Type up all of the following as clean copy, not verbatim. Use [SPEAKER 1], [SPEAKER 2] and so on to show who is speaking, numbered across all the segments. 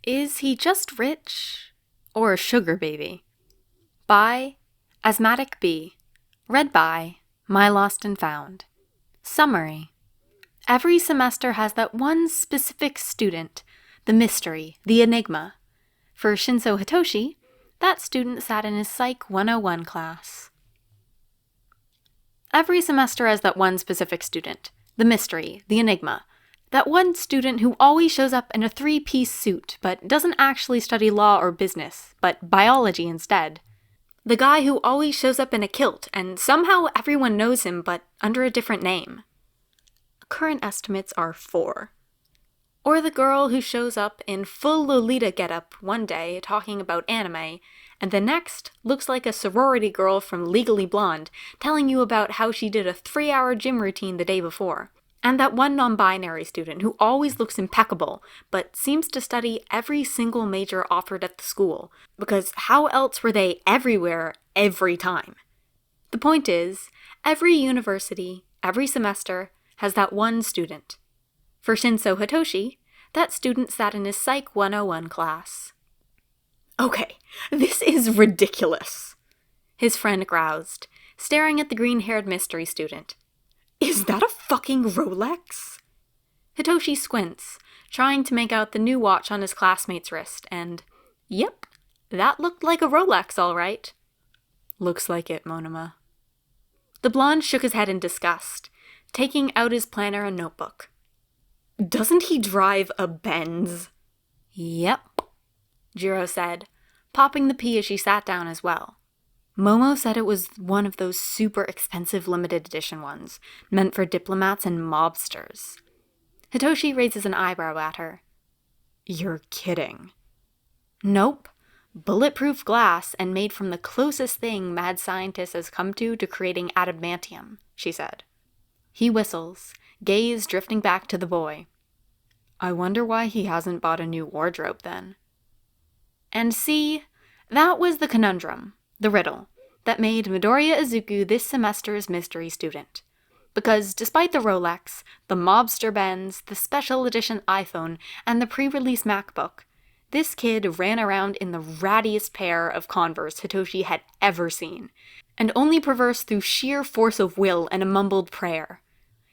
[SPEAKER 1] Is he just rich or a sugar baby? By asthmaticbee. Read by My Lost and Found. Summary. Every semester has that one specific student, the mystery, the enigma. For Shinsou Hitoshi, that student sat in his Psych 101 class. Every semester has that one specific student, the mystery, the enigma. That one student who always shows up in a 3-piece suit, but doesn't actually study law or business, but biology instead. The guy who always shows up in a kilt, and somehow everyone knows him, but under a different name. Current estimates are 4. Or the girl who shows up in full Lolita getup one day talking about anime, and the next looks like a sorority girl from Legally Blonde telling you about how she did a 3-hour gym routine the day before. And that one non-binary student who always looks impeccable, but seems to study every single major offered at the school, because how else were they everywhere every time? The point is, every university, every semester, has that one student. For Shinsou Hitoshi, that student sat in his Psych 101 class. Okay, this is ridiculous, his friend groused, staring at the green-haired mystery student. Is that a fucking Rolex? Hitoshi squints, trying to make out the new watch on his classmate's wrist, and, yep, that looked like a Rolex, all right. Looks like it, Monoma. The blonde shook his head in disgust, taking out his planner and notebook. Doesn't he drive a Benz? Yep, Jiro said, popping the P as she sat down as well. Momo said it was one of those super expensive limited edition ones, meant for diplomats and mobsters. Hitoshi raises an eyebrow at her. You're kidding. Nope. Bulletproof glass and made from the closest thing mad scientist has come to creating adamantium, she said. He whistles, gaze drifting back to the boy. I wonder why he hasn't bought a new wardrobe then. And see, that was the conundrum. The riddle that made Midoriya Izuku this semester's mystery student. Because despite the Rolex, the mobster Benz, the special edition iPhone, and the pre-release MacBook, this kid ran around in the rattiest pair of Converse Hitoshi had ever seen, and only traversed through sheer force of will and a mumbled prayer.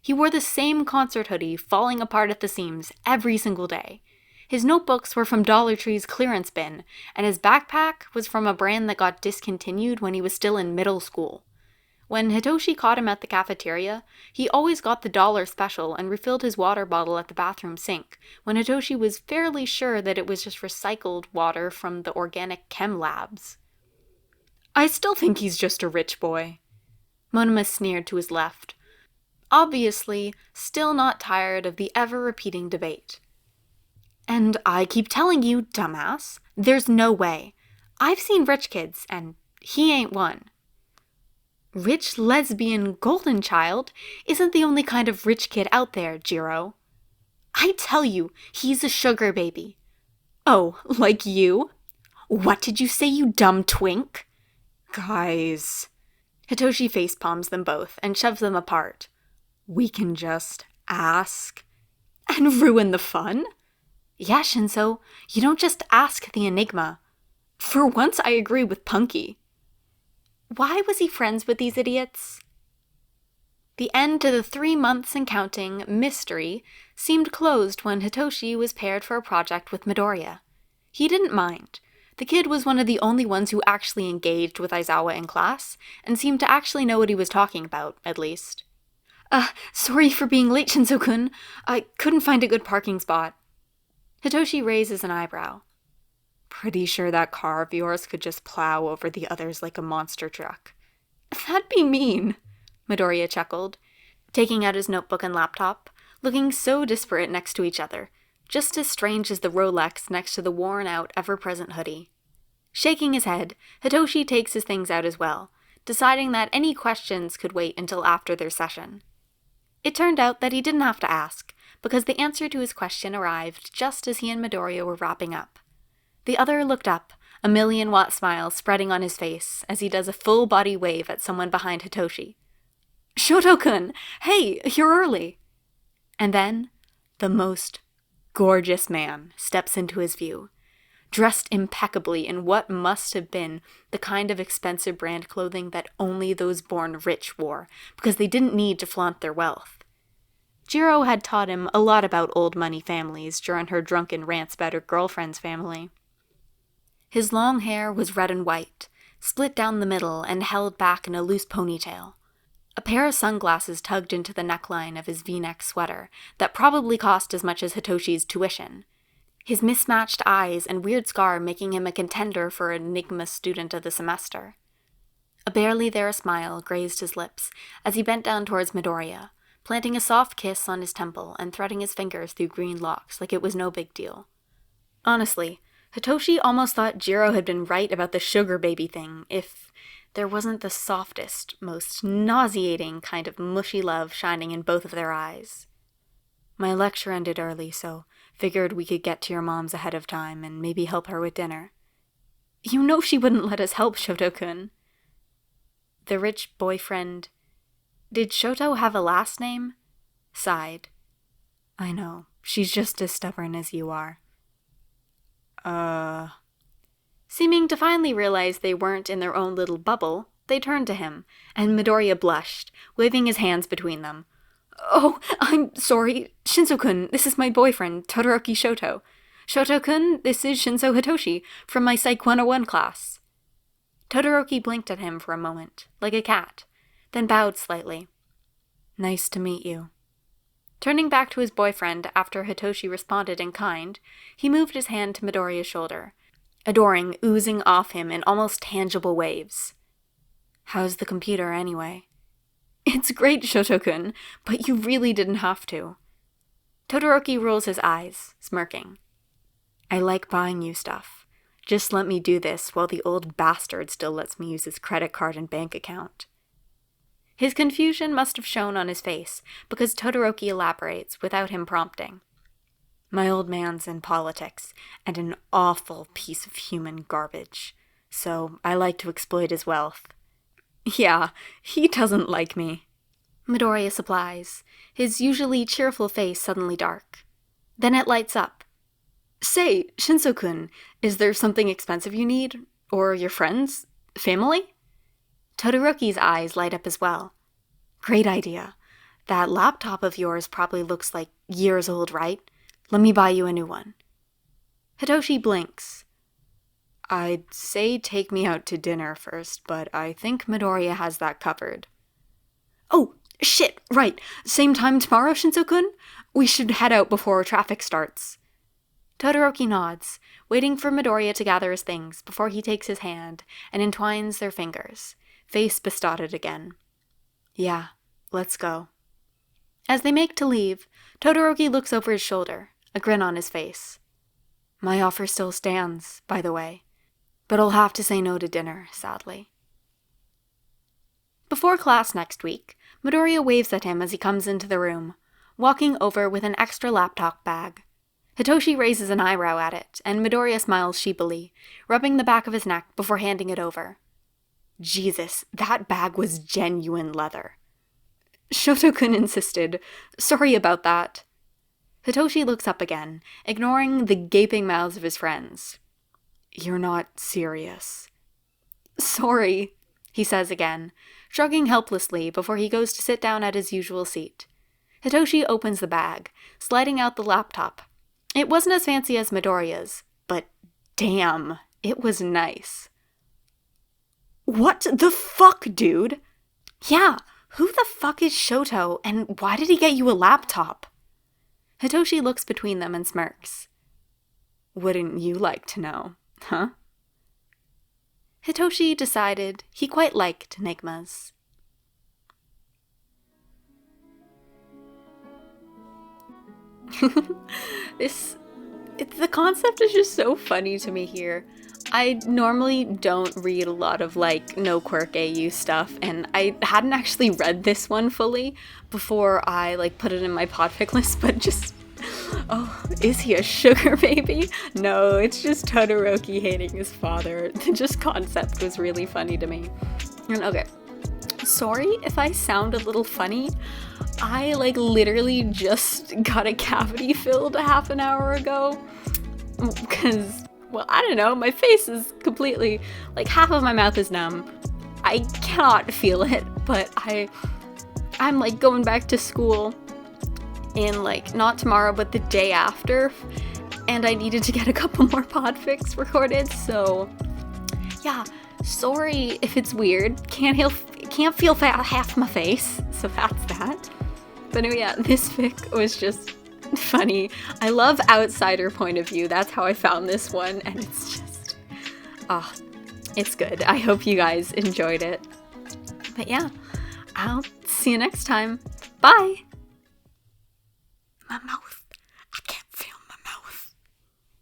[SPEAKER 1] He wore the same concert hoodie falling apart at the seams every single day. His notebooks were from Dollar Tree's clearance bin, and his backpack was from a brand that got discontinued when he was still in middle school. When Hitoshi caught him at the cafeteria, he always got the $1 special and refilled his water bottle at the bathroom sink, when Hitoshi was fairly sure that it was just recycled water from the organic chem labs. I still think he's just a rich boy. Monoma sneered to his left, obviously still not tired of the ever-repeating debate. And I keep telling you, dumbass, there's no way. I've seen rich kids, and he ain't one. Rich lesbian golden child isn't the only kind of rich kid out there, Jiro. I tell you, he's a sugar baby. Oh, like you? What did you say, you dumb twink? Guys. Hitoshi facepalms them both and shoves them apart. We can just ask and ruin the fun? Yeah, Shinsou, you don't just ask the enigma. For once I agree with Punky. Why was he friends with these idiots? The end to the 3 months and counting mystery seemed closed when Hitoshi was paired for a project with Midoriya. He didn't mind. The kid was one of the only ones who actually engaged with Aizawa in class, and seemed to actually know what he was talking about, at least. Sorry for being late, Shinsou-kun. I couldn't find a good parking spot. Hitoshi raises an eyebrow. Pretty sure that car of yours could just plow over the others like a monster truck. That'd be mean, Midoriya chuckled, taking out his notebook and laptop, looking so disparate next to each other, just as strange as the Rolex next to the worn-out, ever-present hoodie. Shaking his head, Hitoshi takes his things out as well, deciding that any questions could wait until after their session. It turned out that he didn't have to ask, because the answer to his question arrived just as he and Midoriya were wrapping up. The other looked up, a 1,000,000-watt smile spreading on his face as he does a full-body wave at someone behind Hitoshi. Shoto-kun! Hey, you're early! And then, the most gorgeous man steps into his view, dressed impeccably in what must have been the kind of expensive brand clothing that only those born rich wore, because they didn't need to flaunt their wealth. Jiro had taught him a lot about old money families during her drunken rants about her girlfriend's family. His long hair was red and white, split down the middle and held back in a loose ponytail. A pair of sunglasses tugged into the neckline of his V-neck sweater that probably cost as much as Hitoshi's tuition. His mismatched eyes and weird scar making him a contender for enigma student of the semester. A barely there smile grazed his lips as he bent down towards Midoriya, planting a soft kiss on his temple and threading his fingers through green locks like it was no big deal. Honestly, Hitoshi almost thought Jiro had been right about the sugar baby thing if there wasn't the softest, most nauseating kind of mushy love shining in both of their eyes. My lecture ended early, so figured we could get to your mom's ahead of time and maybe help her with dinner. You know she wouldn't let us help, Shoto-kun. The rich boyfriend... Did Shoto have a last name? Sighed. I know, she's just as stubborn as you are. Seeming to finally realize they weren't in their own little bubble, they turned to him, and Midoriya blushed, waving his hands between them. Oh, I'm sorry. Shinsou-kun, this is my boyfriend, Todoroki Shoto. Shoto-kun, this is Shinsou Hitoshi, from my Psych 101 class. Todoroki blinked at him for a moment, like a cat, then bowed slightly. Nice to meet you. Turning back to his boyfriend after Hitoshi responded in kind, he moved his hand to Midoriya's shoulder, adoring oozing off him in almost tangible waves. How's the computer, anyway? It's great, Shoto-kun, but you really didn't have to. Todoroki rolls his eyes, smirking. I like buying you stuff. Just let me do this while the old bastard still lets me use his credit card and bank account. His confusion must have shown on his face, because Todoroki elaborates without him prompting. My old man's in politics, and an awful piece of human garbage, so I like to exploit his wealth. Yeah, he doesn't like me. Midoriya supplies, his usually cheerful face suddenly dark. Then it lights up. Say, Shinsou-kun, is there something expensive you need? Or your friends? Family? Todoroki's eyes light up as well. Great idea. That laptop of yours probably looks like years old, right? Let me buy you a new one. Hitoshi blinks. I'd say take me out to dinner first, but I think Midoriya has that covered. Oh, shit, right. Same time tomorrow, Shinsou-kun? We should head out before traffic starts. Todoroki nods, waiting for Midoriya to gather his things before he takes his hand and entwines their fingers, face bestotted again. Yeah, let's go. As they make to leave, Todoroki looks over his shoulder, a grin on his face. My offer still stands, by the way, but I'll have to say no to dinner, sadly. Before class next week, Midoriya waves at him as he comes into the room, walking over with an extra laptop bag. Hitoshi raises an eyebrow at it, and Midoriya smiles sheepily, rubbing the back of his neck before handing it over. Jesus, that bag was genuine leather. Shoto-kun insisted. Sorry about that. Hitoshi looks up again, ignoring the gaping mouths of his friends. You're not serious. Sorry, he says again, shrugging helplessly before he goes to sit down at his usual seat. Hitoshi opens the bag, sliding out the laptop. It wasn't as fancy as Midoriya's, but damn, it was nice. What the fuck, dude? Yeah, who the fuck is Shoto, and why did he get you a laptop? Hitoshi looks between them and smirks. Wouldn't you like to know, huh? Hitoshi decided he quite liked enigmas. The concept is just so funny to me here. I normally don't read a lot of, no quirk AU stuff, and I hadn't actually read this one fully before I, put it in my PODFIC list, but just... Oh, is he a sugar baby? No, it's just Todoroki hating his father. The just concept was really funny to me. And okay, sorry if I sound a little funny. I, literally just got a cavity filled a half an hour ago. Because well, I don't know, my face is completely, like, half of my mouth is numb. I cannot feel it, but I'm like going back to school in, like, not tomorrow, but the day after, and I needed to get a couple more PODFICs recorded, so yeah, sorry if it's weird. Can't feel half my face, so that's that. But anyway, yeah, this fic was just funny. I love outsider point of view. That's how I found this one, and it's just, it's good. I hope you guys enjoyed it. But yeah, I'll see you next time. Bye!